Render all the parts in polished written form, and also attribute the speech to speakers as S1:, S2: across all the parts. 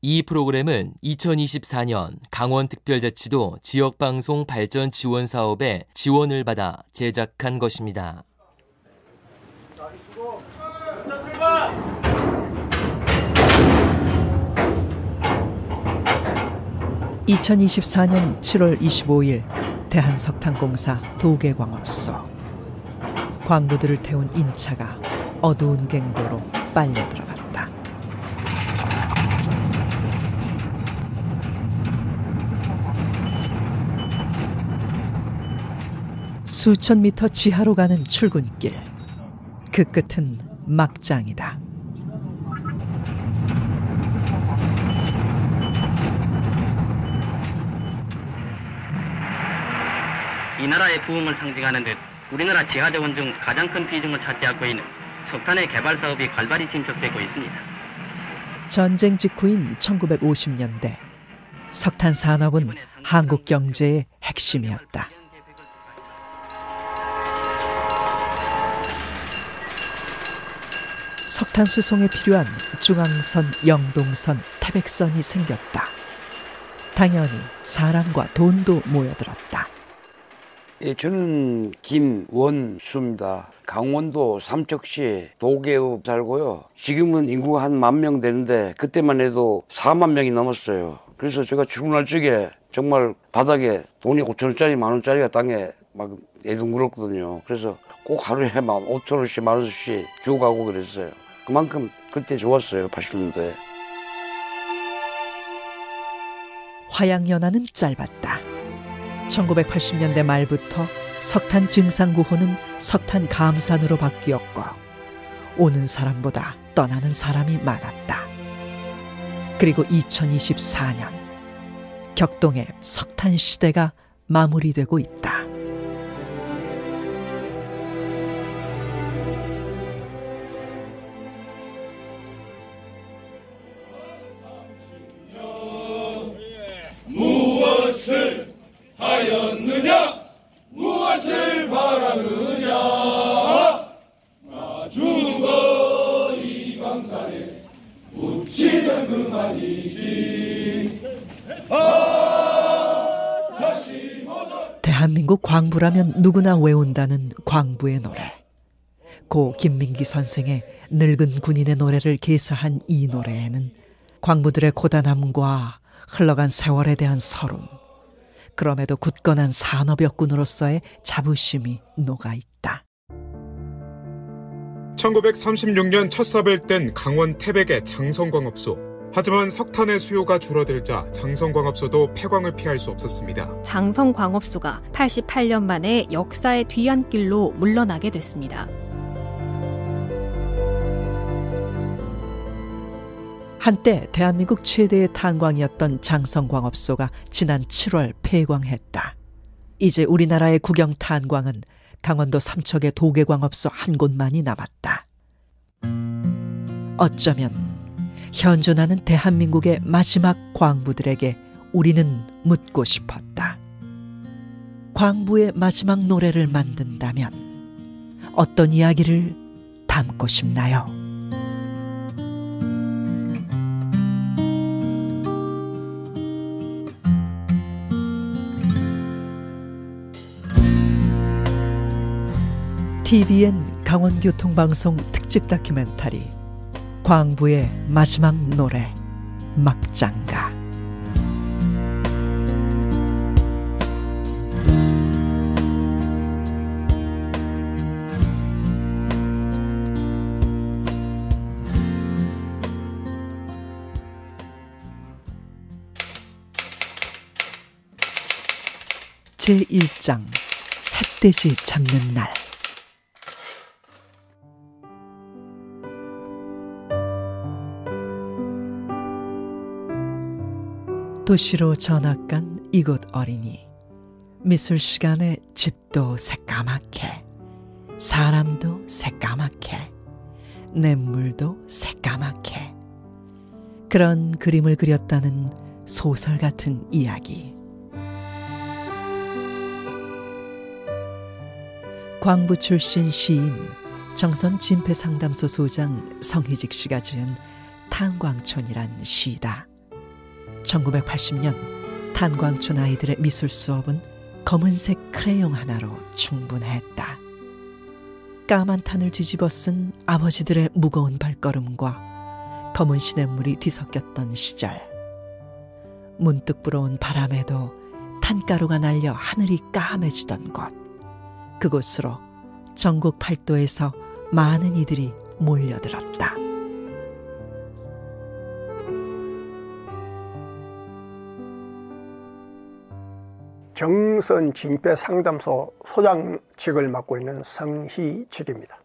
S1: 이 프로그램은 2024년 강원특별자치도 지역방송 발전 지원 사업에 지원을 받아 제작한 것입니다.
S2: 2024년 7월 25일 대한석탄공사 도계광업소. 광부들을 태운 인차가 어두운 갱도로 빨려 들어갔다. 수천 미터 지하로 가는 출근길. 그 끝은 막장이다.
S3: 이 나라의 부흥을 상징하는 듯 우리나라 지하자원 중 가장 큰 비중을 차지하고 있는 석탄의 개발 사업이 활발히 진척되고 있습니다.
S2: 전쟁 직후인 1950년대 석탄 산업은 한국 경제의 핵심이었다. 석탄 수송에 필요한 중앙선, 영동선, 태백선이 생겼다. 당연히 사람과 돈도 모여들었다.
S4: 예, 저는 김원수입니다. 강원도 삼척시 도계읍 살고요. 지금은 인구가 한 10,000명 되는데 그때만 해도 4만 명이 넘었어요. 그래서 제가 출근할 적에 정말 바닥에 돈이 5,000원짜리, 10,000원짜리가 땅에 막 애둥물었거든요. 그래서 꼭 하루에 5,000원씩, 10,000원씩 주고 가고 그랬어요. 그만큼 그때 좋았어요, 80년도에.
S2: 화양연화는 짧았다. 1980년대 말부터 석탄 증상구호는 석탄 감산으로 바뀌었고 오는 사람보다 떠나는 사람이 많았다. 그리고 2024년 격동의 석탄 시대가 마무리되고 있다.
S5: 무엇을 하였느냐? 무엇을 바라느냐? 나 죽어 이 강산에 묻히면 그만이지. 다시
S2: 대한민국 광부라면 누구나 외운다는 광부의 노래. 고 김민기 선생의 늙은 군인의 노래를 개사한 이 노래에는 광부들의 고단함과 흘러간 세월에 대한 서름, 그럼에도 굳건한 산업역군으로서의 자부심이 녹아있다.
S6: 1936년 첫 삽을 뗀 강원 태백의 장성광업소. 하지만 석탄의 수요가 줄어들자 장성광업소도 폐광을 피할 수 없었습니다.
S7: 장성광업소가 88년 만에 역사의 뒤안길로 물러나게 됐습니다.
S2: 한때 대한민국 최대의 탄광이었던 장성광업소가 지난 7월 폐광했다. 이제 우리나라의 국영 탄광은 강원도 삼척의 도계광업소 한 곳만이 남았다. 어쩌면 현존하는 대한민국의 마지막 광부들에게 우리는 묻고 싶었다. 광부의 마지막 노래를 만든다면 어떤 이야기를 담고 싶나요? TVN 강원교통방송 특집 다큐멘터리 광부의 마지막 노래 막장가. 제1장 햇돼지 잡는 날. 도시로 전학 간 이곳 어린이. 미술 시간에 집도 새까맣게, 사람도 새까맣게, 냇물도 새까맣게. 그런 그림을 그렸다는 소설 같은 이야기. 광부 출신 시인 정선 진폐상담소 소장 성희직 씨가 지은 탄광촌이란 시다. 1980년 탄광촌 아이들의 미술 수업은 검은색 크레용 하나로 충분했다. 까만 탄을 뒤집어 쓴 아버지들의 무거운 발걸음과 검은 시냇물이 뒤섞였던 시절. 문득 불어온 바람에도 탄가루가 날려 하늘이 까매지던 곳. 그곳으로 전국 팔도에서 많은 이들이 몰려들었다.
S8: 정선 징패 상담소 소장직을 맡고 있는 성희직입니다.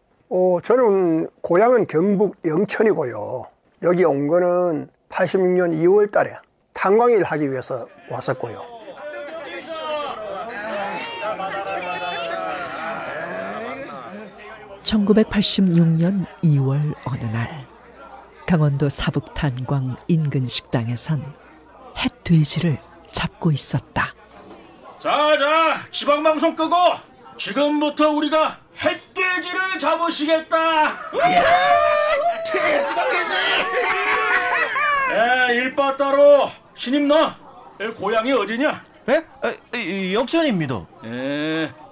S8: 저는 고향은 경북 영천이고요. 여기 온 거는 86년 2월 달에 탄광일 하기 위해서 왔었고요.
S2: 1986년 2월 어느 날 강원도 사북탄광 인근 식당에선 햇돼지를 잡고 있었다.
S9: 자, 지방방송 끄고 지금부터 우리가 햇돼지를 잡으시겠다.
S10: 돼지다, 돼지.
S9: 일바 따로. 신임 너 고향이 어디냐?
S10: 영천입니다.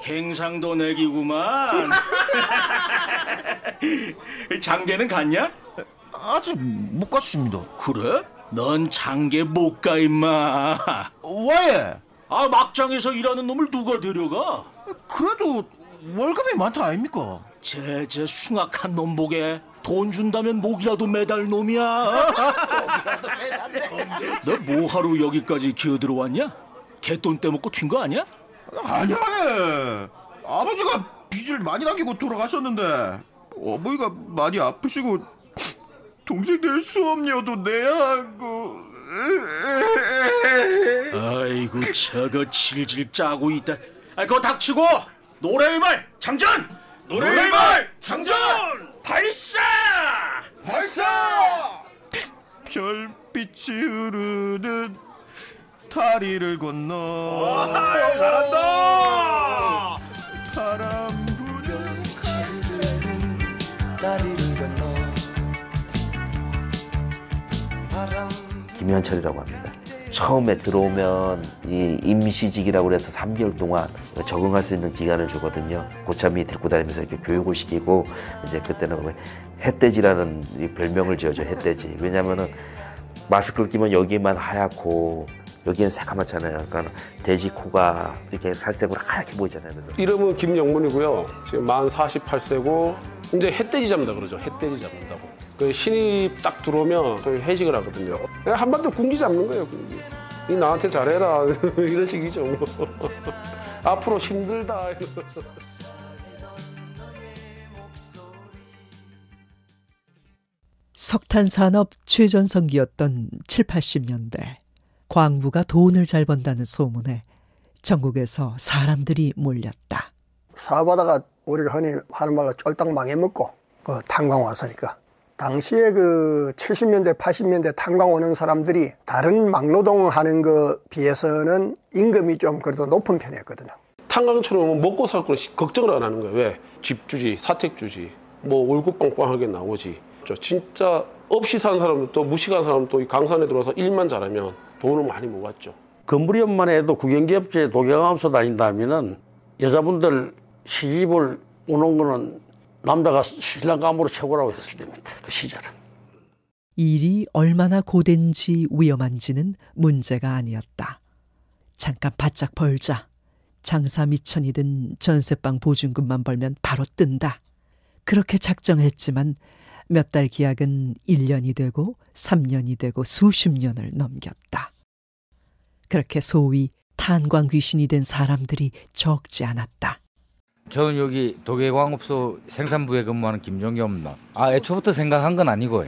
S9: 갱상도 내기구만. 장계는 갔냐?
S10: 아직 못 갔습니다.
S9: 그래? 넌 장계 못 가 임마.
S10: 왜?
S9: 막장에서 일하는 놈을 누가 데려가?
S10: 그래도 월급이 많다 아닙니까?
S9: 제 숭악한 놈 보게. 돈 준다면 목이라도 매달 놈이야.
S10: 목이라도 매달네.
S9: 너 뭐하러 여기까지 기어들어왔냐? 개돈 떼먹고 튄 거 아니야?
S10: 아니야. 아버지가 빚을 많이 남기고 돌아가셨는데 어머니가 많이 아프시고 동생들 수업료도 내야 하고.
S9: 아이고 저거 질질 짜고 있다. 그거 닥치고 노래의말 장전! 노래의말 장전! 발사!
S10: 별빛이 흐르는 다리를 건너.
S9: 잘한다!
S10: 바람 부는
S11: 다리를 건너. 김현철이라고 합니다. 처음에 들어오면 이 임시직이라고 해서 3개월 동안 적응할 수 있는 기간을 주거든요. 고참이 데리고 다니면서 이렇게 교육을 시키고, 이제 그때는 햇돼지라는 이 별명을 지어줘. 햇돼지. 왜냐면은 마스크를 끼면 여기만 하얗고 여기는 새까맣잖아요. 그러니까 돼지 코가 이렇게 살색으로 하얗게 보이잖아요. 그래서
S12: 이름은 김영문이고요. 지금 만 48세고 이제 햇돼지 잡는다 그러죠. 햇돼지 잡는다고. 그 신입 딱 들어오면 저희 회식을 하거든요. 한반도 군기 잡는 거예요, 군기. 이 나한테 잘해라 이런 식이죠. 뭐. 앞으로 힘들다.
S2: 석탄산업 최전성기였던 7, 80년대 광부가 돈을 잘 번다는 소문에 전국에서 사람들이 몰렸다.
S8: 사업하다가 우리가 흔히 하는 말로 쫄딱 망해먹고 탄광 왔으니까 당시에 그 70년대 80년대 탄광 오는 사람들이 다른 막노동 하는 거 비해서는 임금이 좀 그래도 높은 편이었거든요.
S12: 탄광처럼 먹고 살 걸 걱정을 안 하는 거예요. 왜? 집주지, 사택주지, 뭐 월급 빵빵하게 나오지. 진짜 없이 사는 사람도 무식한 사람도 강산에 들어와서 일만 잘하면 돈을 많이 모았죠.
S13: 건물이업만 해도 국영기업체 도경암소 다닌다면은 여자분들 시집을 오는 거는 남자가 신랑 감으로 최고라고 했을 때입니다. 그 시절은.
S2: 일이 얼마나 고된지 위험한지는 문제가 아니었다. 잠깐 바짝 벌자. 장사 미천이든 전세방 보증금만 벌면 바로 뜬다. 그렇게 작정했지만 몇 달 기약은 1년이 되고 3년이 되고 수십 년을 넘겼다. 그렇게 소위 탄광 귀신이 된 사람들이 적지 않았다.
S14: 저는 여기 도계광업소 생산부에 근무하는 김종겸입니다. 애초부터 생각한 건 아니고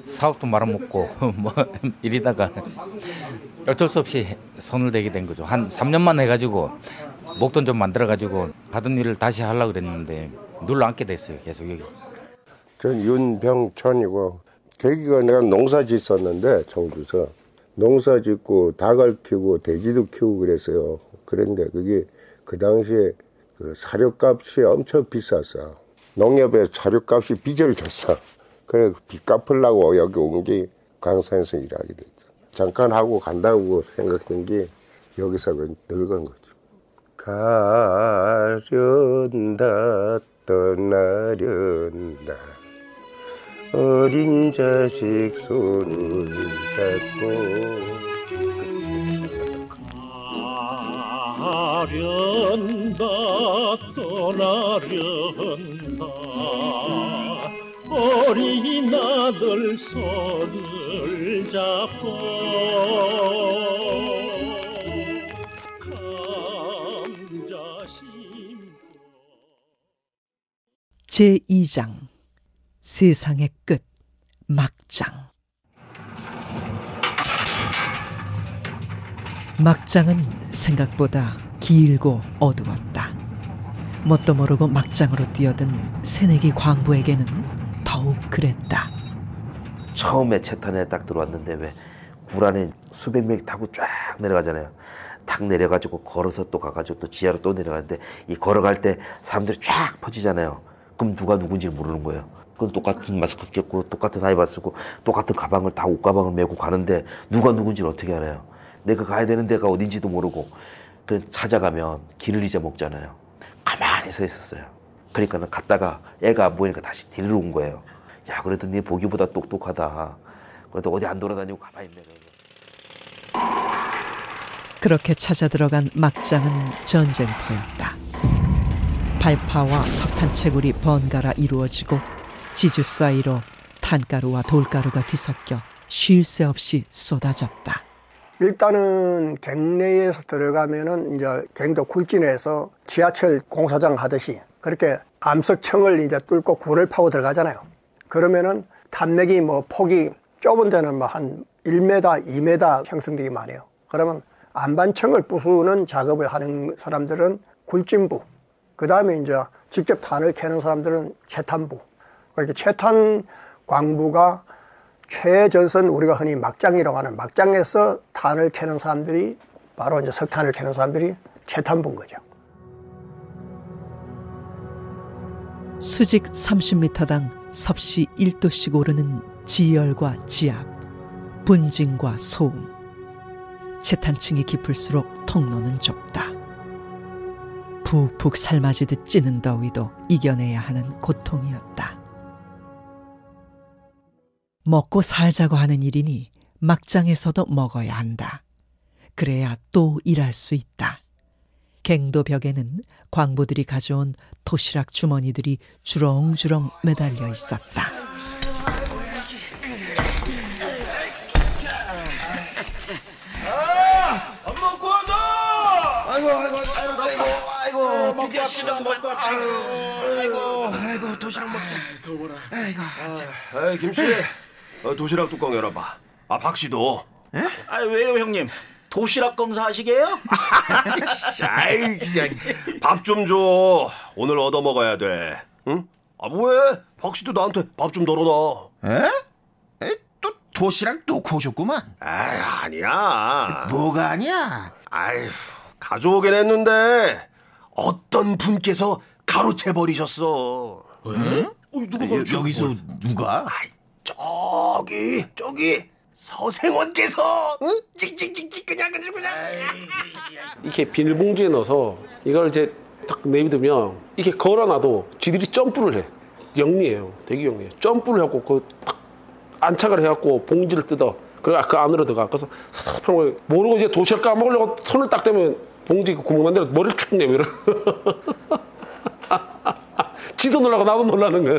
S14: 사업도 말아먹고 뭐 이러다가 어쩔 수 없이 손을 대게 된 거죠. 한 3년만 해가지고 목돈 좀 만들어가지고 하던 일을 다시 하려고 그랬는데 눌러앉게 됐어요. 계속 여기.
S15: 전 윤병천이고 계기가 내가 농사 짓었는데 청주서 농사 짓고 닭을 키우고 돼지도 키우고 그랬어요. 그런데 그게 그 당시에 그 사료값이 엄청 비쌌어. 농협에 사료값이 빚을 줬어. 그래 빚 갚으려고 여기 온 게 광산에서 일하게 됐어. 잠깐 하고 간다고 생각한 게 여기서 늙은 거죠. 가련다 떠나련다 어린 자식 손을 잡고
S9: 가련다 떠나련다 어린 아들 손을 잡고 감자 심고.
S2: 제2장 세상의 끝 막장. 막장은 생각보다 길고 어두웠다. 뭣도 모르고 막장으로 뛰어든 새내기 광부에게는 더욱 그랬다.
S11: 처음에 채탄에 딱 들어왔는데 왜 구란에 수백 명이 타고 쫙 내려가잖아요. 탁 내려가지고 걸어서 또 가가지고 또 지하로 또 내려가는데 이 걸어갈 때 사람들이 쫙 퍼지잖아요. 그럼 누가 누군지 모르는 거예요. 그건 똑같은 마스크 꼈고 똑같은 아이바 쓰고 똑같은 가방을 다 옷가방을 메고 가는데 누가 누군지를 어떻게 알아요? 내가 가야 되는 데가 어딘지도 모르고. 그 찾아가면 길을 잊어먹잖아요. 가만히 서 있었어요. 그러니까 갔다가 애가 안 보이니까 다시 데리러 온 거예요. 야, 그래도 네 보기보다 똑똑하다. 그래도 어디 안 돌아다니고 가만히 있네.
S2: 그렇게 찾아 들어간 막장은 전쟁터였다. 발파와 석탄채굴이 번갈아 이루어지고 지주 사이로 탄가루와 돌가루가 뒤섞여 쉴 새 없이 쏟아졌다.
S8: 일단은 갱내에서 들어가면은 이제 갱도 굴진해서 지하철 공사장 하듯이 그렇게 암석층을 이제 뚫고 굴을 파고 들어가잖아요. 그러면은 탄맥이 뭐 폭이 좁은 데는 뭐 한 1m, 2m 형성되기 많아요. 그러면 안반층을 부수는 작업을 하는 사람들은 굴진부, 그 다음에 이제 직접 탄을 캐는 사람들은 채탄부. 그렇게 채탄 광부가 최전선 우리가 흔히 막장이라고 하는 막장에서 탄을 캐는 사람들이 바로 이제 석탄을 캐는 사람들이 채탄부인 거죠.
S2: 수직 30m당 섭씨 1도씩 오르는 지열과 지압, 분진과 소음. 채탄층이 깊을수록 통로는 좁다. 푹푹 삶아지듯 찌는 더위도 이겨내야 하는 고통이었다. 먹고 살자고 하는 일이니 막장에서도 먹어야 한다. 그래야 또 일할 수 있다. 갱도 벽에는 광부들이 가져온 도시락 주머니들이 주렁주렁 매달려 있었다.
S10: 밥 먹고 하자. 아이고 드디어 시간 먹고 아이고 도시락 먹자. 더워라. 아이고
S5: 김씨, 도시락 뚜껑 열어봐. 박씨도.
S9: 에? 왜요 형님? 도시락 검사하시게요?
S5: 아이 그냥 밥 좀 줘. 오늘 얻어 먹어야 돼. 응? 왜? 박씨도 나한테 밥 좀 덜어놔.
S10: 에? 또 도시락 놓고 오셨구만.
S5: 아니야.
S10: 뭐가 아니야?
S5: 아휴, 가져오긴 했는데 어떤 분께서 가로채 버리셨어.
S10: 왜? 누가 가로채? 여기서 누가?
S5: 저기 서생원께서 찍찍찍찍 그냥.
S12: 이렇게 비닐봉지에 넣어서 이걸 이제 딱 내비두면 이렇게 걸어놔도 지들이 점프를 해. 영리해요. 되게 영리해. 점프를 하고 그 딱 안착을 해갖고 봉지를 뜯어. 그 안으로 들어가. 그래서 사사삭 모르고 이제 도시락 까먹으려고 손을 딱 대면 봉지 구멍 만들어 머리를 축 내밀어. 지도 놀라고 나도 놀라는 거야.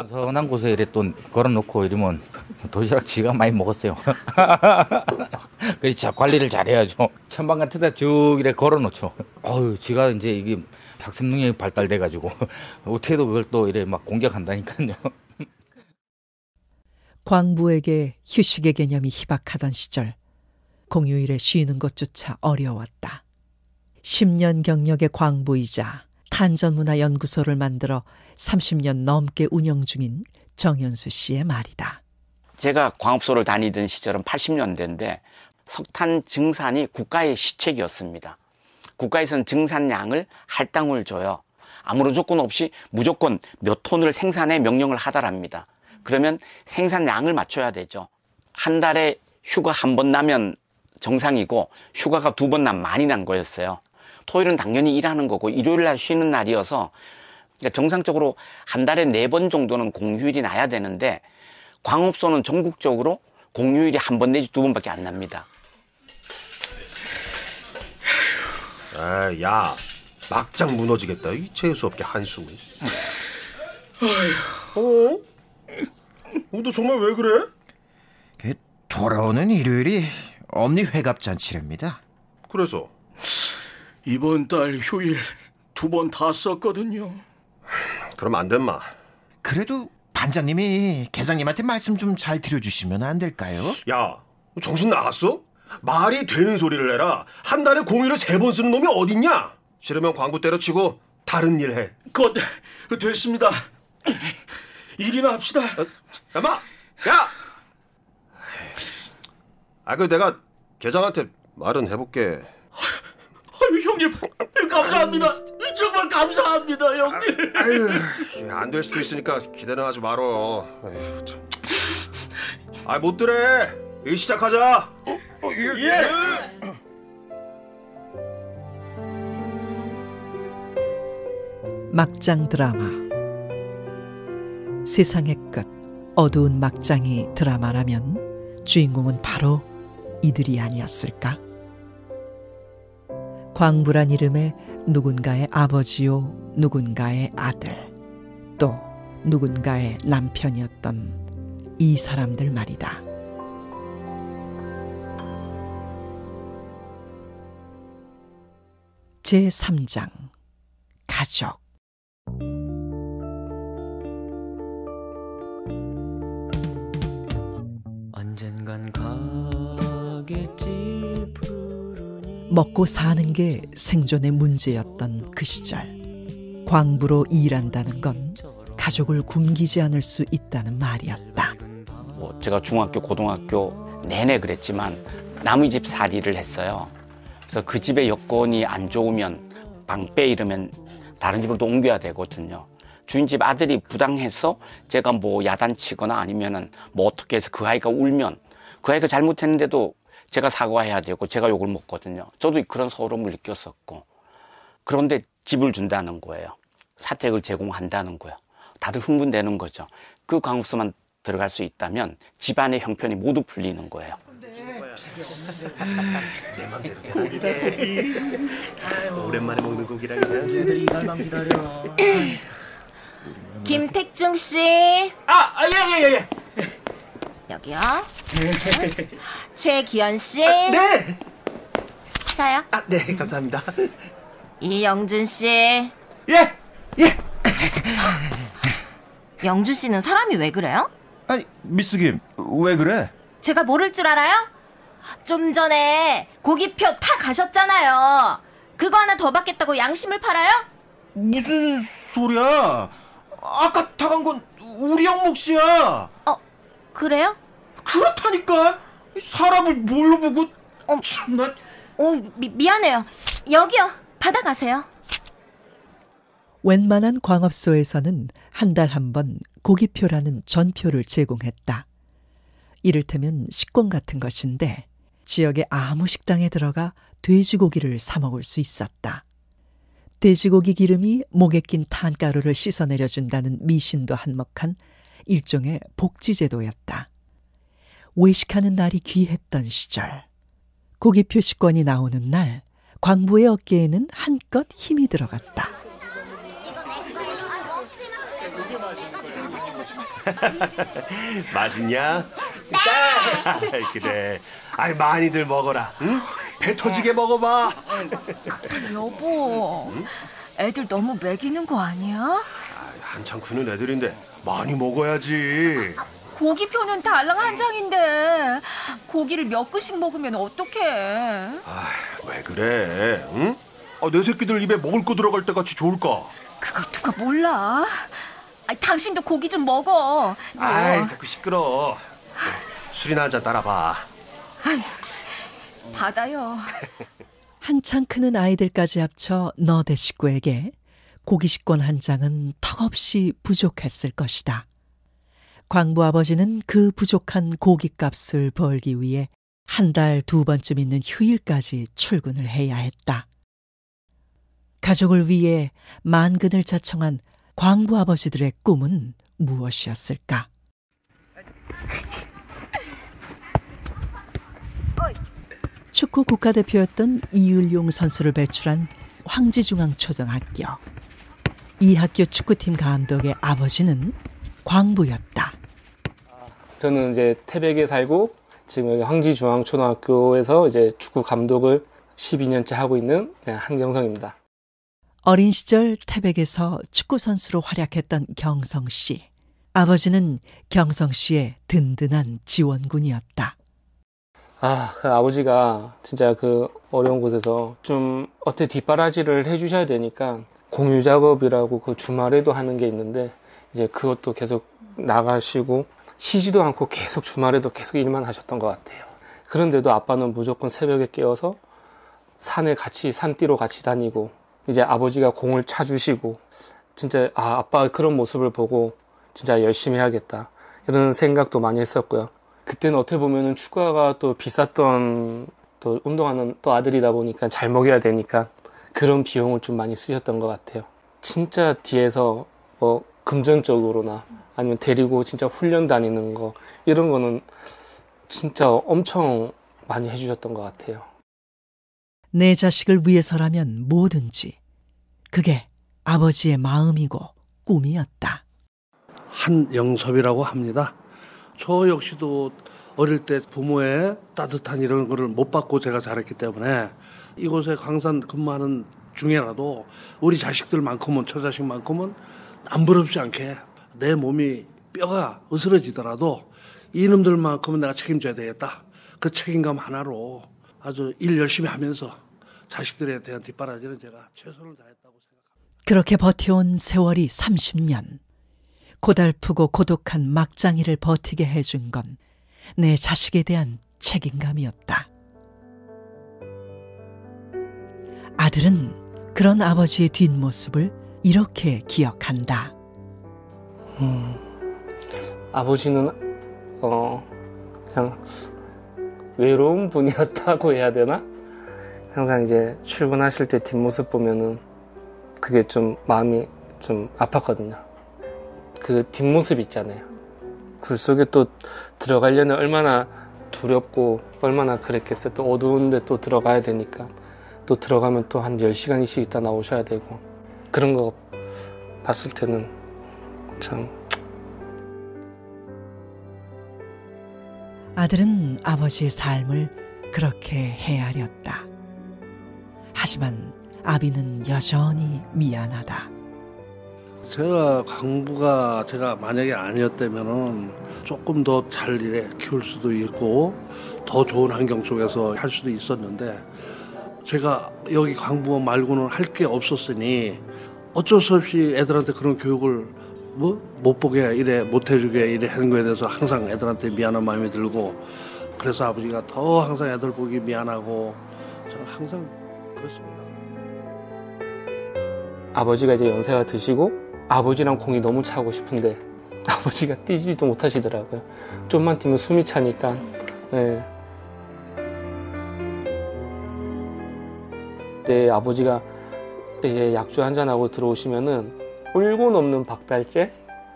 S14: 선한 곳에 이래 또 걸어놓고 이러면 도시락 지가 많이 먹었어요. 그래서 관리를 잘해야죠. 천방 같은 데 쭉 이래 걸어놓죠. 지가 이제 이게 학습 능력이 발달돼가지고 어떻게도 그걸 또 이래 막 공격한다니까요.
S2: 광부에게 휴식의 개념이 희박하던 시절, 공휴일에 쉬는 것조차 어려웠다. 10년 경력의 광부이자 탄전문화연구소를 만들어 30년 넘게 운영 중인 정현수 씨의 말이다.
S16: 제가 광업소를 다니던 시절은 80년대인데 석탄 증산이 국가의 시책이었습니다. 국가에서는 증산량을 할당을 줘요. 아무런 조건 없이 무조건 몇 톤을 생산해 명령을 하달합니다. 그러면 생산량을 맞춰야 되죠. 한 달에 휴가 한 번 나면 정상이고 휴가가 2번 나면 많이 난 거였어요. 토요일은 당연히 일하는 거고 일요일 날 쉬는 날이어서 그러니까 정상적으로 한 달에 4번 정도는 공휴일이 나야 되는데 광업소는 전국적으로 공휴일이 1번 내지 2번밖에 안 납니다.
S5: 야, 막장 무너지겠다. 이 재수없게 한숨. 너 정말 왜 그래?
S10: 돌아오는 일요일이 엄니 회갑잔치랍니다.
S5: 그래서?
S9: 이번 달 휴일 2번 다 썼거든요.
S5: 그럼 안 된 마.
S10: 그래도 반장님이 계장님한테 말씀 좀 잘 드려주시면 안 될까요?
S5: 야, 정신 나갔어? 말이 되는 소리를 해라. 한 달에 공휴일을 3번 쓰는 놈이 어딨냐? 싫으면 광부 때려치고 다른 일 해.
S9: 됐습니다. 일이나 합시다.
S5: 야마! 야! 그 내가 계장한테 말은 해볼게.
S9: 아유, 형님, 감사합니다. 정말 감사합니다, 형님.
S5: 안 될 수도 있으니까 기대는 하지 말어. 못 들래. 일 시작하자.
S9: 예.
S2: 막장 드라마. 세상의 끝, 어두운 막장이 드라마라면 주인공은 바로 이들이 아니었을까? 광부란 이름의 누군가의 아버지요, 누군가의 아들, 또 누군가의 남편이었던 이 사람들 말이다. 제3장 가족.
S17: 언젠간 가겠지.
S2: 먹고 사는 게 생존의 문제였던 그 시절, 광부로 일한다는 건 가족을 굶기지 않을 수 있다는 말이었다.
S16: 제가 중학교, 고등학교 내내 그랬지만 남의 집 살이를 했어요. 그래서 그 집의 여건이 안 좋으면 방빼 이러면 다른 집으로 옮겨야 되거든요. 주인집 아들이 부당해서 제가 뭐 야단치거나 아니면은 뭐 어떻게 해서 그 아이가 울면 그 아이가 잘못했는데도 제가 사과해야 되고 제가 욕을 먹거든요. 저도 그런 서러움을 느꼈었고. 그런데 집을 준다는 거예요. 사택을 제공한다는 거예요. 다들 흥분되는 거죠. 그 광업소만 들어갈 수 있다면 집안의 형편이 모두 풀리는 거예요.
S5: 내 맘대로 고기다, 고기. 오랜만에 먹는 고기라 그냥.
S9: 얘들이 이날만 기다려.
S18: 김택중 씨.
S9: 예.
S18: 여기요. 최기현 씨.
S5: 네.
S18: 자요.
S5: 네, 감사합니다.
S18: 이영준 씨.
S5: 예.
S18: 영준 씨는 사람이 왜 그래요?
S10: 아니, 미스 김, 왜 그래?
S18: 제가 모를 줄 알아요? 좀 전에 고기표 타 가셨잖아요. 그거 하나 더 받겠다고 양심을 팔아요?
S10: 무슨 소리야? 아까 타간 건 우리 형 몫이야.
S18: 그래요?
S10: 그렇다니까. 사람을 뭘로 보고. 참나.
S18: 미안해요. 여기요. 받아가세요.
S2: 웬만한 광업소에서는 한 달 한 번 고기표라는 전표를 제공했다. 이를테면 식권 같은 것인데 지역의 아무 식당에 들어가 돼지고기를 사 먹을 수 있었다. 돼지고기 기름이 목에 낀 탄가루를 씻어내려준다는 미신도 한몫한 일종의 복지제도였다. 외식하는 날이 귀했던 시절, 고기표 식권이 나오는 날 광부의 어깨에는 한껏 힘이 들어갔다.
S5: 맛있냐? 네. 그래. 많이들 먹어라. 응? 배 터지게 먹어봐.
S18: 여보, 애들 너무 먹이는 거 아니야?
S5: 한창 크는 애들인데 많이 먹어야지.
S18: 고기표는 달랑 한 장인데 고기를 몇 그씩 먹으면 어떡해?
S5: 왜 그래? 응? 내 새끼들 입에 먹을 거 들어갈 때 같이 좋을까?
S18: 그걸 누가 몰라? 당신도 고기 좀 먹어.
S5: 자꾸 시끄러워. 술이나 한잔 따라봐.
S18: 받아요.
S2: 한창 크는 아이들까지 합쳐 너대 식구에게 고기 식권 한 장은 턱없이 부족했을 것이다. 광부 아버지는 그 부족한 고깃값을 벌기 위해 한 달 2번쯤 있는 휴일까지 출근을 해야 했다. 가족을 위해 만근을 자청한 광부 아버지들의 꿈은 무엇이었을까? 축구 국가대표였던 이을용 선수를 배출한 황지중앙초등학교. 이 학교 축구팀 감독의 아버지는 광부였다.
S12: 저는 이제 태백에 살고 지금 여기 황지중앙초등학교에서 이제 축구 감독을 12년째 하고 있는 한경성입니다.
S2: 어린 시절 태백에서 축구 선수로 활약했던 경성 씨. 아버지는 경성 씨의 든든한 지원군이었다.
S12: 그 아버지가 진짜 그 어려운 곳에서 좀 어떻게 뒷바라지를 해주셔야 되니까 공유 작업이라고 그 주말에도 하는 게 있는데 이제 그것도 계속 나가시고 쉬지도 않고 계속 주말에도 계속 일만 하셨던 것 같아요. 그런데도 아빠는 무조건 새벽에 깨어서 산띠로 같이 다니고 이제 아버지가 공을 차주시고 진짜 아빠의 그런 모습을 보고 진짜 열심히 해야겠다 이런 생각도 많이 했었고요. 그때는 어떻게 보면은 축구가 또 비쌌던 또 운동하는 또 아들이다 보니까 잘 먹여야 되니까 그런 비용을 좀 많이 쓰셨던 것 같아요. 진짜 뒤에서 뭐 금전적으로나 아니면 데리고 진짜 훈련 다니는 거 이런 거는 진짜 엄청 많이 해주셨던 것 같아요.
S2: 내 자식을 위해서라면 뭐든지. 그게 아버지의 마음이고 꿈이었다.
S17: 한영섭이라고 합니다. 저 역시도 어릴 때 부모의 따뜻한 이런 거를 못 받고 제가 자랐기 때문에 이곳에 광산 근무하는 중에라도 우리 자식들만큼은 처자식만큼은 남부럽지 않게 내 몸이 뼈가 으스러지더라도 이놈들만큼은 내가 책임져야 되겠다. 그 책임감 하나로 아주 일 열심히 하면서 자식들에 대한 뒷바라지는 제가 최선을 다했다고 생각합니다.
S2: 그렇게 버텨온 세월이 30년. 고달프고 고독한 막장이를 버티게 해준 건 내 자식에 대한 책임감이었다. 아들은 그런 아버지의 뒷모습을 이렇게 기억한다.
S12: 아버지는 그냥 외로운 분이었다고 해야 되나? 항상 이제 출근하실 때 뒷모습 보면은 그게 좀 마음이 좀 아팠거든요. 그 뒷모습 있잖아요. 굴 속에 또 들어가려면 얼마나 두렵고 얼마나 그랬겠어요. 또 어두운데 또 들어가야 되니까 또 들어가면 또 한 10시간씩 있다 나오셔야 되고 그런 거 봤을 때는 참.
S2: 아들은 아버지의 삶을 그렇게 헤아렸다. 하지만 아비는 여전히 미안하다.
S17: 제가 광부가 제가 만약에 아니었다면은 조금 더 잘 일에 키울 수도 있고 더 좋은 환경 속에서 할 수도 있었는데 제가 여기 광부 말고는 할 게 없었으니 어쩔 수 없이 애들한테 그런 교육을 못 보게 이래 못 해주게 이래 하는 거에 대해서 항상 애들한테 미안한 마음이 들고 그래서 아버지가 더 항상 애들 보기 미안하고 저는 항상 그렇습니다.
S12: 아버지가 이제 연세가 드시고 아버지랑 공이 너무 차고 싶은데 아버지가 뛰지도 못하시더라고요. 좀만 뛰면 숨이 차니까. 네. 네, 아버지가 이제 약주 한잔하고 들어오시면은 울고 넘는 박달재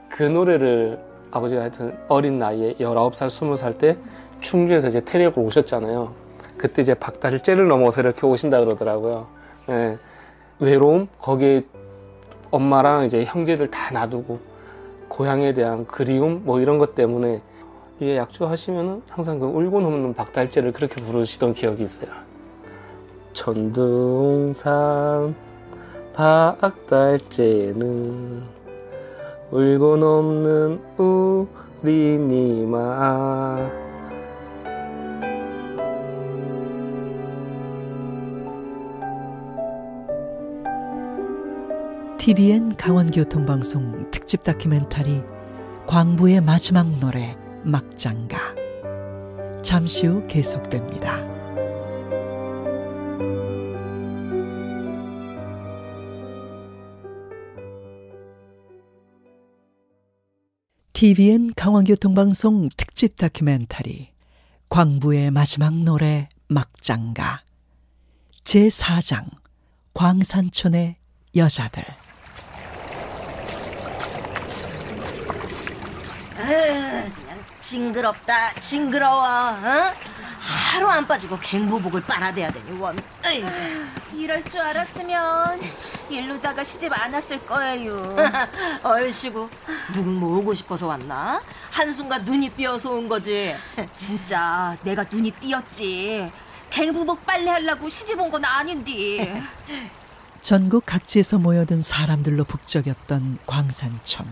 S12: 그 노래를 아버지가 하여튼 어린 나이에 19살, 20살 때 충주에서 이제 태력으로 오셨잖아요. 그때 이제 박달재를 넘어서 이렇게 오신다 그러더라고요. 네. 외로움, 거기에 엄마랑 이제 형제들 다 놔두고 고향에 대한 그리움 뭐 이런 것 때문에 이제 약주 하시면은 항상 그 울고 넘는 박달재를 그렇게 부르시던 기억이 있어요. 천둥산 박달재는 울고 넘는 우리 니마.
S2: TVN 강원교통방송 특집 다큐멘터리 광부의 마지막 노래 막장가. 잠시 후 계속됩니다. TVN 강원교통방송 특집 다큐멘터리 광부의 마지막 노래 막장가 제4장 광산촌의 여자들.
S18: 그냥 징그럽다 징그러워. 어? 하루 안 빠지고 갱부복을 빨아대야 되니 원.
S19: 이럴 줄 알았으면 일로다가 시집 안 왔을 거예요.
S18: 얼씨구, 누군 뭐 오고 싶어서 왔나? 한순간 눈이 삐어서 온 거지.
S19: 진짜 내가 눈이 띄었지. 갱부복 빨래하려고 시집 온 건 아닌데.
S2: 전국 각지에서 모여든 사람들로 북적였던 광산촌.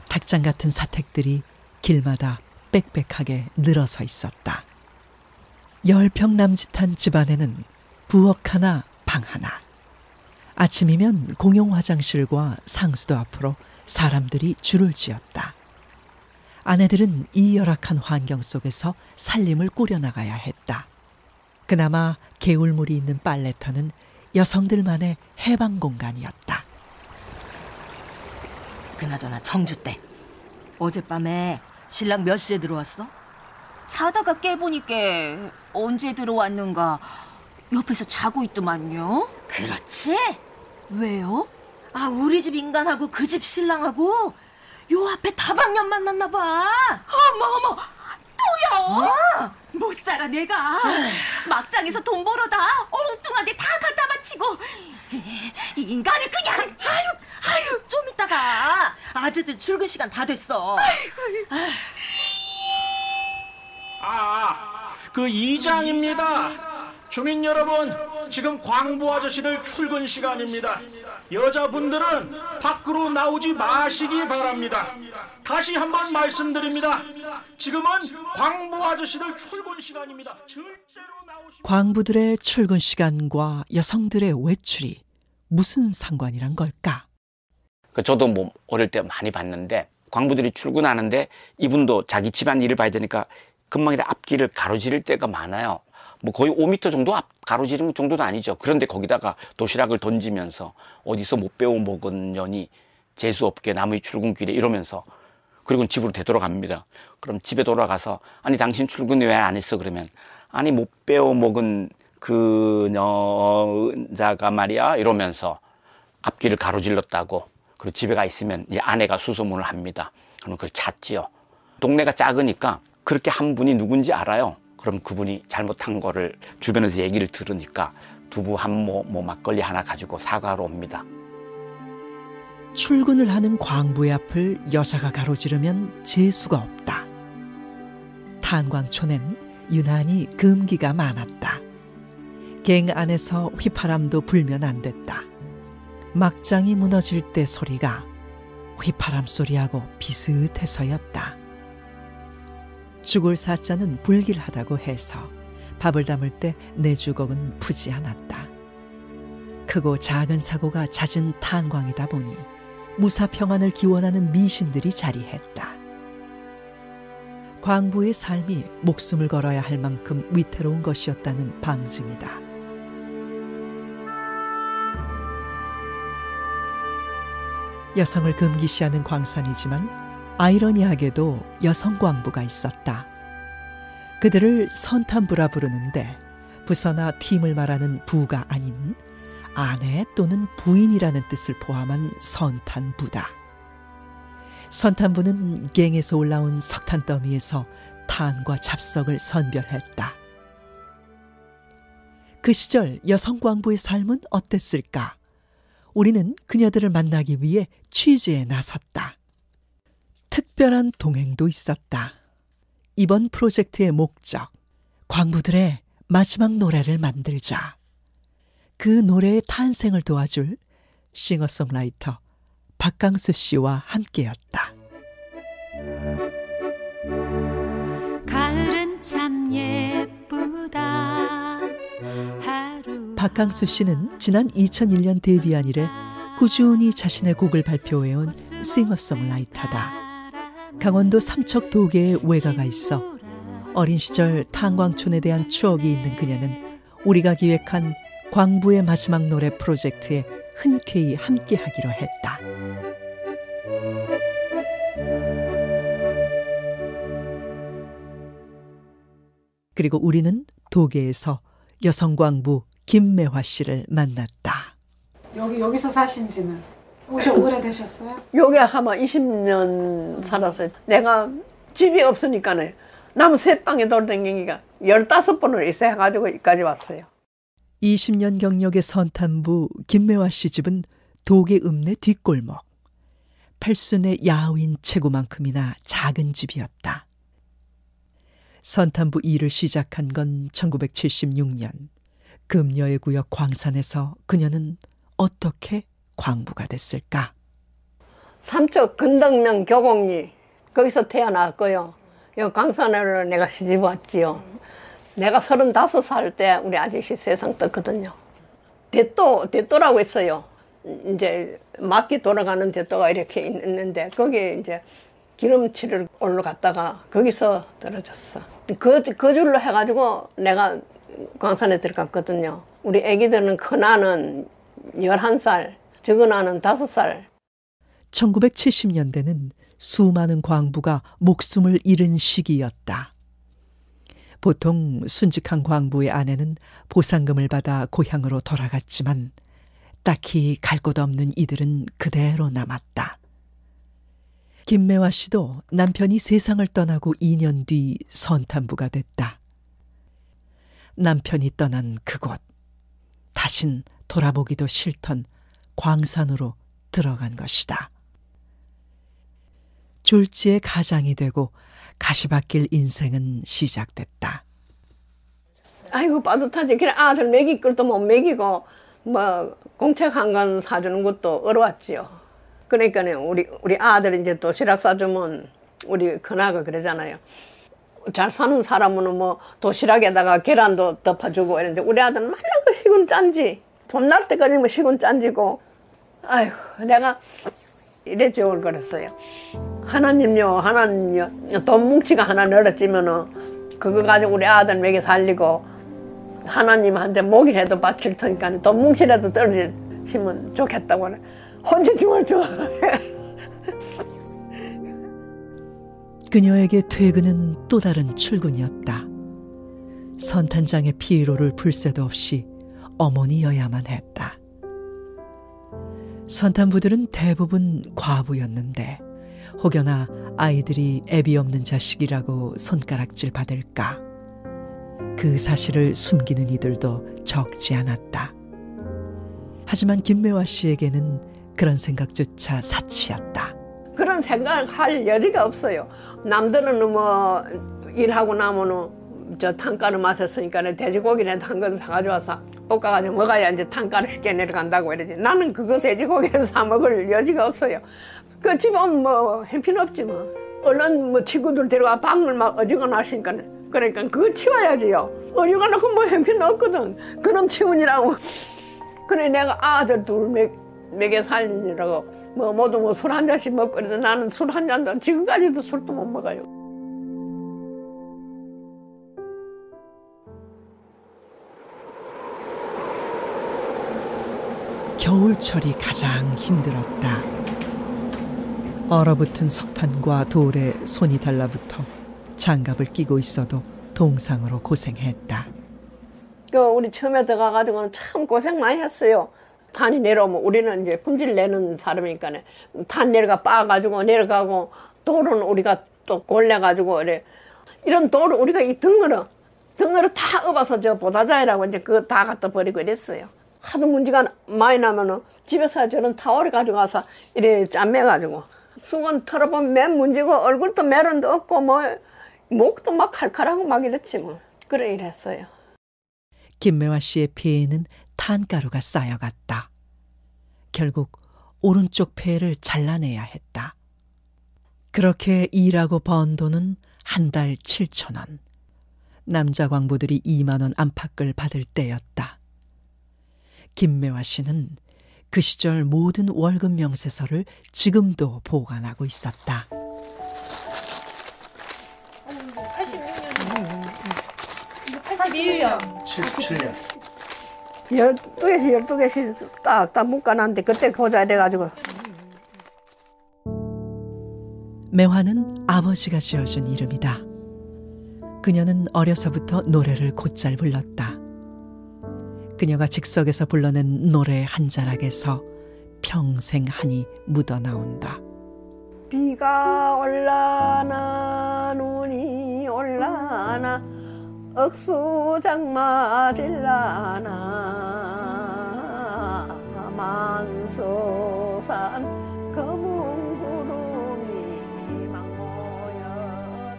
S2: 닭장 같은 사택들이 길마다 빽빽하게 늘어서 있었다. 10평 남짓한 집안에는 부엌 하나, 방 하나. 아침이면 공용 화장실과 상수도 앞으로 사람들이 줄을 지었다. 아내들은 이 열악한 환경 속에서 살림을 꾸려나가야 했다. 그나마 개울물이 있는 빨래터는 여성들만의 해방 공간이었다.
S18: 그나저나 정주때 어젯밤에 신랑 몇 시에 들어왔어?
S19: 자다가 깨보니까 언제 들어왔는가 옆에서 자고 있더만요.
S18: 그렇지?
S19: 왜요?
S18: 아, 우리 집 인간하고 그 집 신랑하고 요 앞에 다방년 만났나 봐.
S19: 어머 또요? 못 살아 내가. 막장에서 돈 벌어다 엉뚱하게 다 갖다 바치고 이 인간을 그냥.
S18: 아유 좀 이따가 아재들 출근 시간 다 됐어.
S9: 그 이장입니다. 주민 여러분, 지금 광부 아저씨들 출근 시간입니다. 여자분들은 밖으로 나오지 마시기 바랍니다. 다시 한번 말씀드립니다. 지금은 광부 아저씨들 출근 시간입니다. 절대로 나오시...
S2: 광부들의 출근 시간과 여성들의 외출이 무슨 상관이란 걸까?
S16: 저도 뭐 어릴 때 많이 봤는데 광부들이 출근하는데 이분도 자기 집안 일을 봐야 되니까 금방 앞길을 가로지를 때가 많아요. 뭐 거의 5m 정도 앞 가로지른 정도도 아니죠. 그런데 거기다가 도시락을 던지면서 어디서 못 배워 먹은 년이 재수없게 남의 출근길에 이러면서 그리고 집으로 되돌아갑니다. 그럼 집에 돌아가서 아니 당신 출근 왜 안 했어? 그러면 아니 못 배워 먹은 그 여자가 말이야 이러면서 앞길을 가로질렀다고. 그리고 집에 가 있으면 이 아내가 수소문을 합니다. 그럼 그걸 찾지요. 동네가 작으니까 그렇게 한 분이 누군지 알아요. 그럼 그분이 잘못한 거를 주변에서 얘기를 들으니까 두부 한 모, 막걸리 하나 가지고 사과하러 옵니다.
S2: 출근을 하는 광부의 앞을 여자가 가로지르면 재수가 없다. 탄광촌엔 유난히 금기가 많았다. 갱 안에서 휘파람도 불면 안 됐다. 막장이 무너질 때 소리가 휘파람 소리하고 비슷해서였다. 죽을 사자는 불길하다고 해서 밥을 담을 때 내주걱은 푸지 않았다. 크고 작은 사고가 잦은 탄광이다 보니 무사평안을 기원하는 미신들이 자리했다. 광부의 삶이 목숨을 걸어야 할 만큼 위태로운 것이었다는 방증이다. 여성을 금기시하는 광산이지만 아이러니하게도 여성 광부가 있었다. 그들을 선탄부라 부르는데 부서나 팀을 말하는 부가 아닌 아내 또는 부인이라는 뜻을 포함한 선탄부다. 선탄부는 갱에서 올라온 석탄 더미에서 탄과 잡석을 선별했다. 그 시절 여성 광부의 삶은 어땠을까? 우리는 그녀들을 만나기 위해 취재에 나섰다. 특별한 동행도 있었다. 이번 프로젝트의 목적, 광부들의 마지막 노래를 만들자. 그 노래의 탄생을 도와줄 싱어송라이터 박강수 씨와 함께였다.
S20: 가을은 참 예쁘다.
S2: 박강수 씨는 지난 2001년 데뷔한 이래 꾸준히 자신의 곡을 발표해온 싱어송라이터다. 강원도 삼척 도계에 외가가 있어 어린 시절 탄광촌에 대한 추억이 있는 그녀는 우리가 기획한 광부의 마지막 노래 프로젝트에 흔쾌히 함께하기로 했다. 그리고 우리는 도계에서 여성광부 김매화 씨를 만났다.
S21: 여기서 사신 지는 혹시 오래되셨어요?
S22: 여기 아마 20년 살았어요. 내가 집이 없으니까는 나무 셋방에 돌아다니기가 15번을 있어 해가지고 여기까지 왔어요.
S2: 20년 경력의 선탄부 김매화 씨 집은 도계 읍내 뒷골목. 팔순의 야윈 체구만큼이나 작은 집이었다. 선탄부 일을 시작한 건 1976년. 금여의 구역 광산에서 그녀는 어떻게 광부가 됐을까?
S22: 삼척 근덕면 교공리 거기서 태어났고요. 여기 광산으로 내가 시집 왔지요. 내가 35살 때 우리 아저씨 세상 떴거든요. 대또라고 했어요. 이제 막기 돌아가는 대또가 이렇게 있는데 거기에 이제 기름칠을 올라갔다가 거기서 떨어졌어. 그 줄로 해가지고 내가 광산에 들어갔거든요. 우리 애기들은 큰아는 11살, 적은아는 5살.
S2: 1970년대는 수많은 광부가 목숨을 잃은 시기였다. 보통 순직한 광부의 아내는 보상금을 받아 고향으로 돌아갔지만 딱히 갈 곳 없는 이들은 그대로 남았다. 김매화 씨도 남편이 세상을 떠나고 2년 뒤 선탄부가 됐다. 남편이 떠난 그곳, 다신 돌아보기도 싫던 광산으로 들어간 것이다. 졸지의 가장이 되고 가시밭길 인생은 시작됐다.
S22: 아이고 빠듯하지. 그래 아들 먹일 것도 못 먹이고 공책 한 권 사주는 것도 어려웠지요. 그러니까 우리 아들 이제 도시락 사주면 우리 큰아가 그러잖아요. 잘 사는 사람은 도시락에다가 계란도 덮어주고 이랬는데 우리 아들은 맨날 그 식은 짠지. 봄날 때까지 식은 짠지고. 아이고 내가 이래 좋을 거랬어요. 하나님요 돈 뭉치가 하나 늘어지면은 그거 가지고 우리 아들 먹여 살리고 하나님한테 목이라도 바칠 테니까 돈 뭉치라도 떨어지시면 좋겠다고 그래. 혼자 죽을 줄 알아요.
S2: 그녀에게 퇴근은 또 다른 출근이었다. 선탄장의 피로를 풀 새도 없이 어머니여야만 했다. 선탄부들은 대부분 과부였는데 혹여나 아이들이 애비 없는 자식이라고 손가락질 받을까. 그 사실을 숨기는 이들도 적지 않았다. 하지만 김매화 씨에게는 그런 생각조차 사치였다.
S22: 그런 생각을 할 여지가 없어요. 남들은 일하고 나면은 저 단가를 마셨으니까 돼지고기라도 한 건 사가지고 와서 볶아가지고 먹어야 이제 단가를 쉽게 내려간다고 이러지. 나는 그거 돼지고기를 사 먹을 여지가 없어요. 그 집은 형편없지 얼른 친구들 데려가 방을 막 어지간하 하시니까 그러니까 그거 치워야지요. 어지간하고 형편 없거든. 그럼 치우니라고. 그래 내가 아들 둘 먹여 살리느라고 모두 술 한 잔씩 먹고 그래도 나는 술 한 잔도 지금까지도 술도 못 먹어요.
S2: 겨울철이 가장 힘들었다. 얼어붙은 석탄과 돌에 손이 달라붙어 장갑을 끼고 있어도 동상으로 고생했다.
S22: 우리 처음에 들어가가지고는 참 고생 많이 했어요. 탄이 내려오면 우리는 이제 품질 내는 사람이니까 탄 내려가 빻아가지고 내려가고 돌은 우리가 또 골라가지고 이런 돌을 우리가 이 등으로 다 업어서 저 보다자이라고 이제 그거 다 갖다 버리고 이랬어요. 하도 문제가 많이 나면은 집에서 저런 타월을 가져가서 이래 짠매가지고 수건 털어보면 맨 문제고 얼굴도 매론도 없고 목도 막 칼칼하고 막 이랬지 그래 이랬어요.
S2: 김매화 씨의 폐에는 탄가루가 쌓여갔다. 결국 오른쪽 폐를 잘라내야 했다. 그렇게 일하고 번 돈은 한 달 7,000원. 남자 광부들이 2만 원 안팎을 받을 때였다. 김매화 씨는 그 시절 모든 월급 명세서를 지금도 보관하고 있었다.
S21: 81년.
S22: 7년. 12개씩 딱 묶어놨는데 그때 보자 이래가지고.
S2: 매화는 아버지가 지어준 이름이다. 그녀는 어려서부터 노래를 곧잘 불렀다. 그녀가 즉석에서 불러낸 노래 한 자락에서 평생 한이 묻어나온다.
S22: 비가 올라나 눈이 올라나 억수장맞을라나 만소산 검은 구름이 막 모여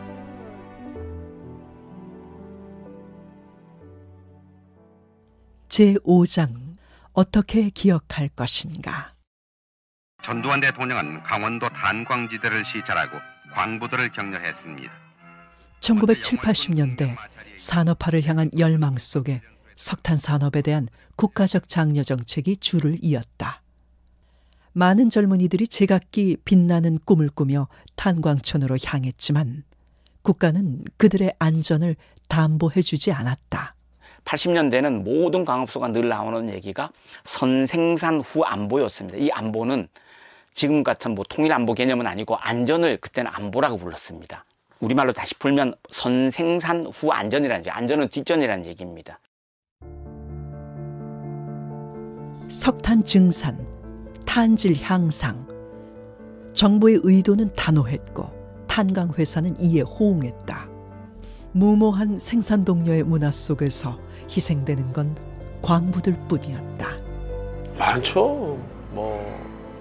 S2: 제5장 어떻게 기억할 것인가.
S1: 전두환 대통령은 강원도 탄광지대를 시찰하고 광부들을 격려했습니다.
S2: 1970, 80년대 산업화를 향한 열망 속에 석탄 산업에 대한 국가적 장려 정책이 줄을 이었다. 많은 젊은이들이 제각기 빛나는 꿈을 꾸며 탄광촌으로 향했지만 국가는 그들의 안전을 담보해주지 않았다.
S16: 80년대는 모든 광업소가 늘 나오는 얘기가 선생산 후 안보였습니다. 이 안보는 지금 같은 뭐 통일 안보 개념은 아니고 안전을 그때는 안보라고 불렀습니다. 우리말로 다시 풀면 선생산 후 안전이라는 얘기, 안전은 뒷전이라는 얘기입니다.
S2: 석탄 증산, 탄질 향상. 정부의 의도는 단호했고 탄광회사는 이에 호응했다. 무모한 생산 동료의 문화 속에서 희생되는 건 광부들 뿐이었다.
S12: 많죠. 뭐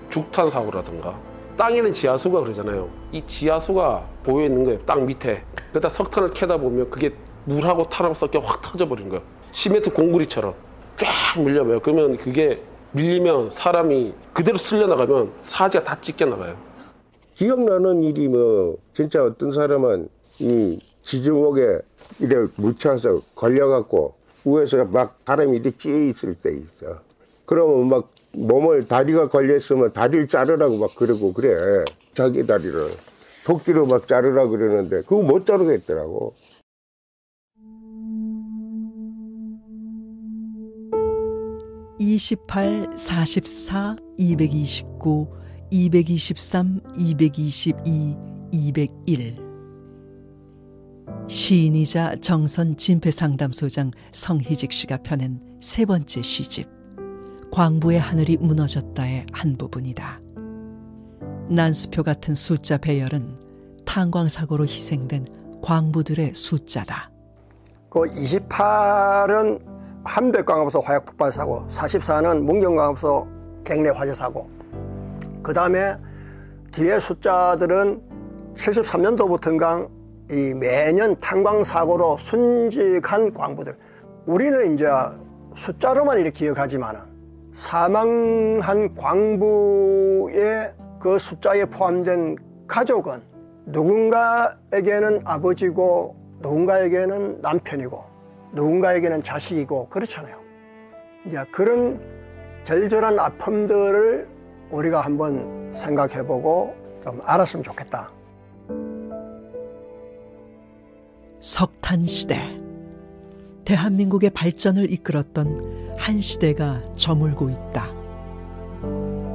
S12: 죽탄 사고라든가 땅에는 지하수가 그러잖아요. 이 지하수가 보여 있는 거예요. 땅 밑에. 그러다 석탄을 캐다 보면 그게 물하고 탄하고 섞여 확 터져버린 거예요. 시멘트 공구리처럼 쫙 밀려봐요. 그러면 그게 밀리면 사람이 그대로 쓸려나가면 사지가 다 찢겨나가요.
S15: 기억나는 일이 뭐 진짜 어떤 사람은 이 지중옥에 이래 묻혀서 걸려갖고 위에서 막 사람이 이렇게 찌어 있을 때 있어. 그러면 막 몸을 다리가 걸려있으면 다리를 자르라고 막 그러고 그래. 자기 다리를 도끼로 막 자르라 그러는데 그거 못 자르겠더라고.
S2: (28, 44, 229, 223, 222, 201) 시인이자 정선 진폐상담소장 성희직 씨가 펴낸 세 번째 시집 광부의 하늘이 무너졌다의 한 부분이다. 난수표 같은 숫자 배열은 탄광사고로 희생된 광부들의 숫자다.
S8: 그 28은 한백광업소 화약폭발사고, 44는 문경광업소 갱내 화재사고, 그 다음에 뒤에 숫자들은 73년도부터인가 이 매년 탄광사고로 순직한 광부들. 우리는 이제 숫자로만 이렇게 기억하지만은 사망한 광부의 그 숫자에 포함된 가족은 누군가에게는 아버지고 누군가에게는 남편이고 누군가에게는 자식이고 그렇잖아요. 이제 그런 절절한 아픔들을 우리가 한번 생각해보고 좀 알았으면 좋겠다.
S2: 석탄시대. 대한민국의 발전을 이끌었던 한 시대가 저물고 있다.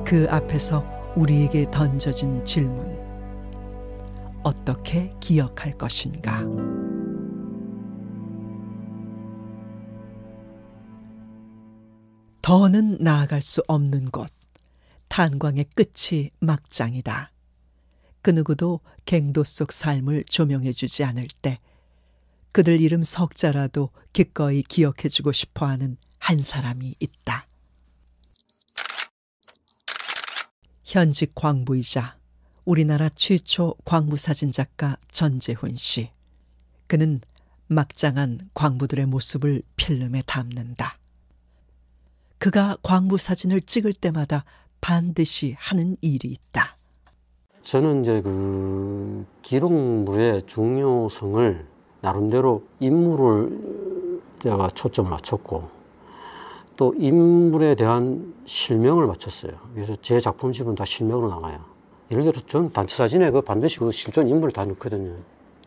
S2: 그 앞에서 우리에게 던져진 질문. 어떻게 기억할 것인가? 더는 나아갈 수 없는 곳. 탄광의 끝이 막장이다. 그 누구도 갱도 속 삶을 조명해주지 않을 때 그들 이름 석자라도 기꺼이 기억해주고 싶어하는 한 사람이 있다. 현직 광부이자 우리나라 최초 광부 사진작가 전재훈 씨. 그는 막장한 광부들의 모습을 필름에 담는다. 그가 광부 사진을 찍을 때마다 반드시 하는 일이 있다.
S17: 저는 이제 그 기록물의 중요성을 나름대로 인물을 제가 초점을 맞췄고 또 인물에 대한 실명을 맞췄어요. 그래서 제 작품집은 다 실명으로 나가요. 예를 들어 전 단체 사진에 그 반드시 그 실존 인물을 다 넣거든요.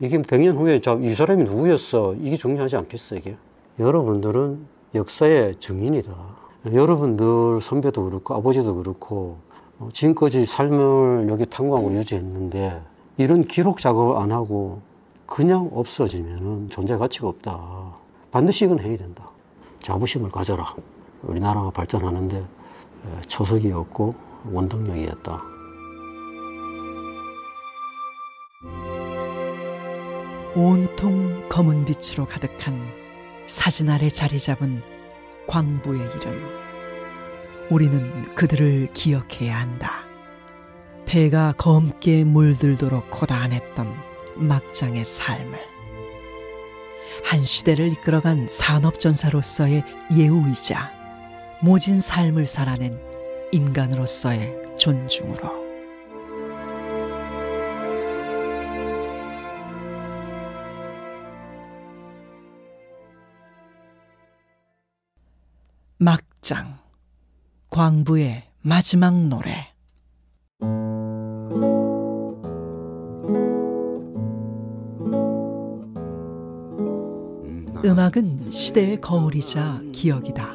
S17: 이게 100년 후에 이 사람이 누구였어? 이게 중요하지 않겠어 이게? 여러분들은 역사의 증인이다. 여러분들 선배도 그렇고 아버지도 그렇고 지금까지 삶을 여기 탄광하고 유지했는데 이런 기록 작업을 안 하고
S3: 그냥 없어지면 존재 가치가 없다. 반드시 이건 해야 된다. 자부심을 가져라. 우리나라가 발전하는데 초석이었고 원동력이었다.
S2: 온통 검은 빛으로 가득한 사진 아래 자리 잡은 광부의 이름. 우리는 그들을 기억해야 한다. 배가 검게 물들도록 고단했던 막장의 삶을, 한 시대를 이끌어간 산업전사로서의 예우이자 모진 삶을 살아낸 인간으로서의 존중으로. 막장, 광부의 마지막 노래. 음악은 시대의 거울이자 기억이다.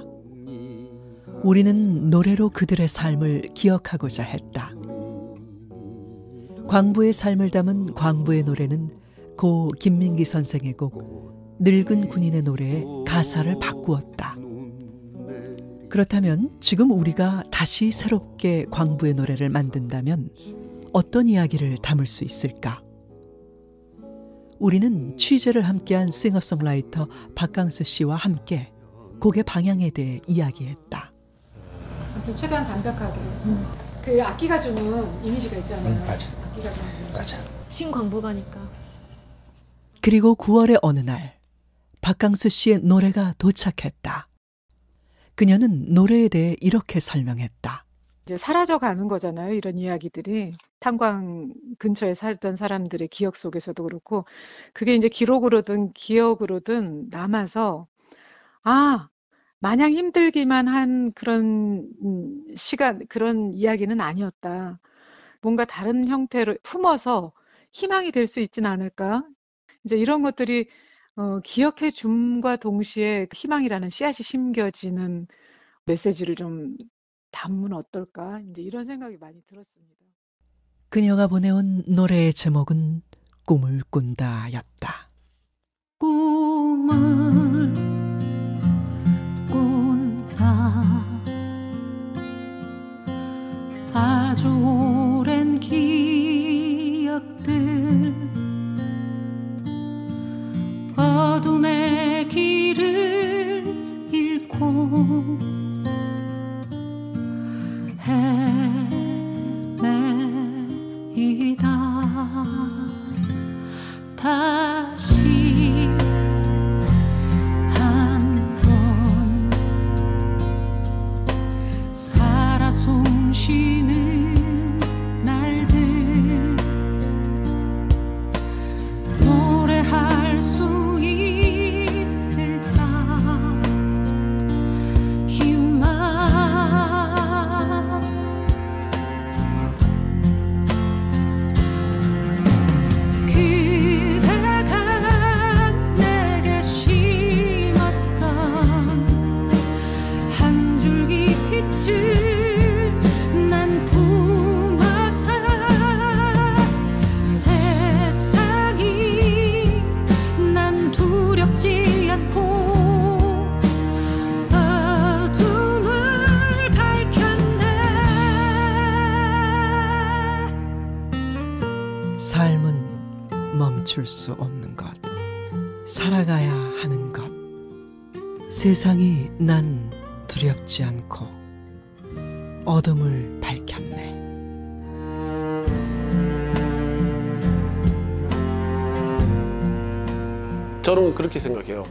S2: 우리는 노래로 그들의 삶을 기억하고자 했다. 광부의 삶을 담은 광부의 노래는 고 김민기 선생의 곡 늙은 군인의 노래에 가사를 바꾸었다. 그렇다면 지금 우리가 다시 새롭게 광부의 노래를 만든다면 어떤 이야기를 담을 수 있을까? 우리는 취재를 함께한 싱어송라이터 박강수 씨와 함께 곡의 방향에 대해 이야기했다.
S21: 최대한 담백하게. 그 악기가 주는 이미지가 있잖아요.
S10: 맞아.
S21: 악기가 주는 이미지.
S10: 맞아.
S7: 신광부가니까.
S2: 그리고 9월의 어느 날 박강수 씨의 노래가 도착했다. 그녀는 노래에 대해 이렇게 설명했다.
S21: 이제 사라져가는 거잖아요. 이런 이야기들이. 탄광 근처에 살던 사람들의 기억 속에서도 그렇고, 그게 이제 기록으로든 기억으로든 남아서, 아, 마냥 힘들기만 한 그런 시간, 그런 이야기는 아니었다. 뭔가 다른 형태로 품어서 희망이 될 수 있진 않을까? 이제 이런 것들이 기억해 줌과 동시에 희망이라는 씨앗이 심겨지는 메시지를 좀 담으면 어떨까? 이제 이런 생각이 많이 들었습니다.
S2: 그녀가 보내온 노래의 제목은 꿈을 꾼다였다.
S20: 꿈을 꾼다. 아주 오랜 기억들, 어둠의 길을 잃고 헤매이다. 다시 한번 살아 숨쉬는 날들, 노래할 수 있을까? 희망. 그대가 내게 심었던 한 줄기 빛을 난 품어서 세상이 난 두렵지 않고 어둠을 밝혔네.
S2: 삶은 멈출 수 없는 것, 살아가야 하는 것. 세상이 난 두렵지 않고 어둠을 밝혔네.
S12: 저는 그렇게 생각해요.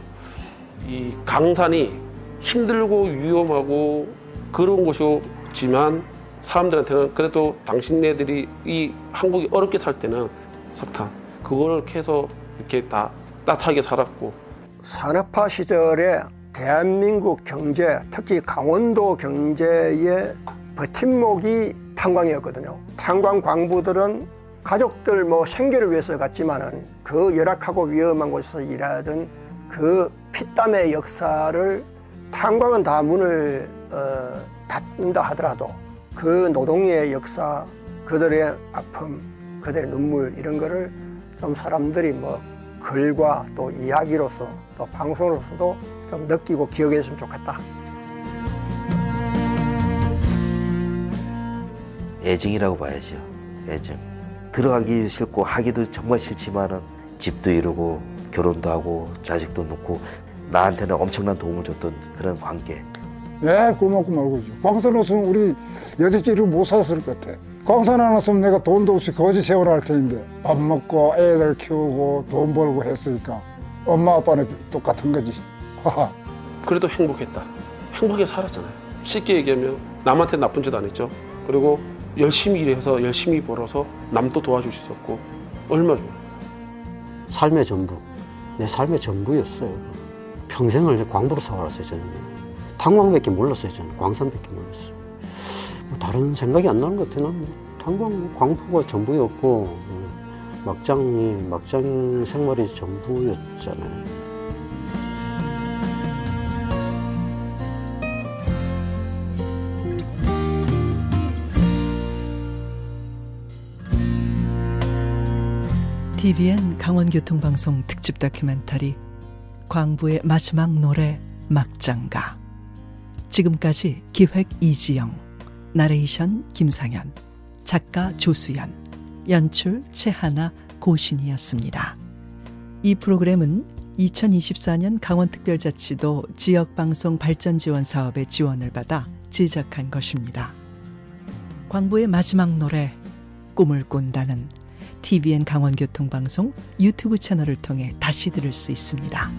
S12: 이 강산이 힘들고 위험하고 그런 곳이지만 사람들한테는 그래도 당신네들이 이 한국이 어렵게 살 때는 석탄 그거를 캐서 이렇게 다 따뜻하게 살았고,
S8: 산업화 시절에 대한민국 경제, 특히 강원도 경제의 버팀목이 탄광이었거든요. 탄광 광부들은 가족들 생계를 위해서 갔지만은 그 열악하고 위험한 곳에서 일하던 그 피땀의 역사를, 탄광은 다 문을 닫는다 하더라도 그 노동의 역사, 그들의 아픔, 그들의 눈물, 이런 거를 좀 사람들이 글과 또 이야기로서 또 방송으로서도 좀 느끼고 기억했으면 좋겠다.
S11: 애증이라고 봐야죠. 애증. 들어가기 싫고 하기도 정말 싫지만은 집도 이루고 결혼도 하고 자식도 놓고 나한테는 엄청난 도움을 줬던 그런 관계.
S4: 예, 고맙고 말고죠. 광산 없으면 우리 여태까지 못 살았을 것 같아. 광산 안 왔으면 내가 돈도 없이 거지 세월을 할 텐데 밥 먹고 애들 키우고 돈 벌고 했으니까 엄마 아빠는 똑같은 거지.
S12: 그래도 행복했다. 행복하게 살았잖아요. 쉽게 얘기하면 남한테 나쁜 짓 안 했죠. 그리고 열심히 일해서 열심히 벌어서 남도 도와줄 수 있었고 얼마나 좋아요.
S3: 삶의 전부, 내 삶의 전부였어요. 평생을 광부로 살았어요. 저는 탄광밖에 몰랐어요. 저는 광산밖에 몰랐어요. 뭐 다른 생각이 안 나는 것 같아요. 탄광, 광부가 전부였고 막장 생활이 전부였잖아요.
S2: TVN 강원교통방송 특집 다큐멘터리 광부의 마지막 노래 막장가. 지금까지 기획 이지영, 나레이션 김상현, 작가 조수연, 연출 최하나, 고신이었습니다. 이 프로그램은 2024년 강원특별자치도 지역방송 발전지원 사업의 지원을 받아 제작한 것입니다. 광부의 마지막 노래 꿈을 꾼다는 TVN 강원교통방송 유튜브 채널을 통해 다시 들을 수 있습니다.